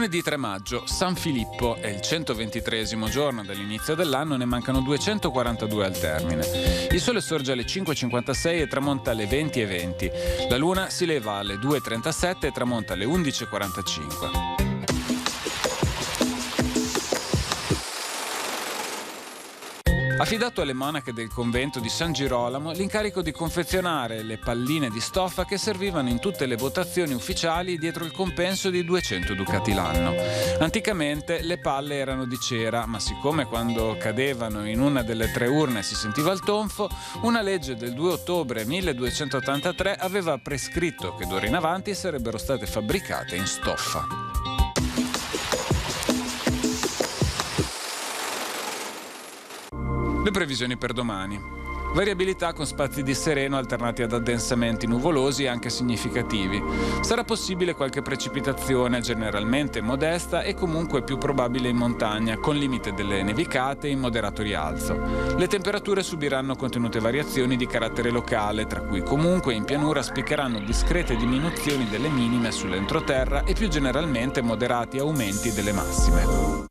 Lunedì 3 maggio, San Filippo, è il 123° giorno dall'inizio dell'anno, ne mancano 242 al termine. Il sole sorge alle 5.56 e tramonta alle 20.20. La luna si leva alle 2.37 e tramonta alle 11.45. Affidato alle monache del convento di San Girolamo l'incarico di confezionare le palline di stoffa che servivano in tutte le votazioni ufficiali dietro il compenso di 200 ducati l'anno. Anticamente le palle erano di cera, ma siccome quando cadevano in una delle 3 urne si sentiva il tonfo, una legge del 2 ottobre 1283 aveva prescritto che d'ora in avanti sarebbero state fabbricate in stoffa. Le previsioni per domani. Variabilità con spazi di sereno alternati ad addensamenti nuvolosi anche significativi. Sarà possibile qualche precipitazione generalmente modesta e comunque più probabile in montagna, con limite delle nevicate in moderato rialzo. Le temperature subiranno contenute variazioni di carattere locale, tra cui comunque in pianura spiccheranno discrete diminuzioni delle minime sull'entroterra e più generalmente moderati aumenti delle massime.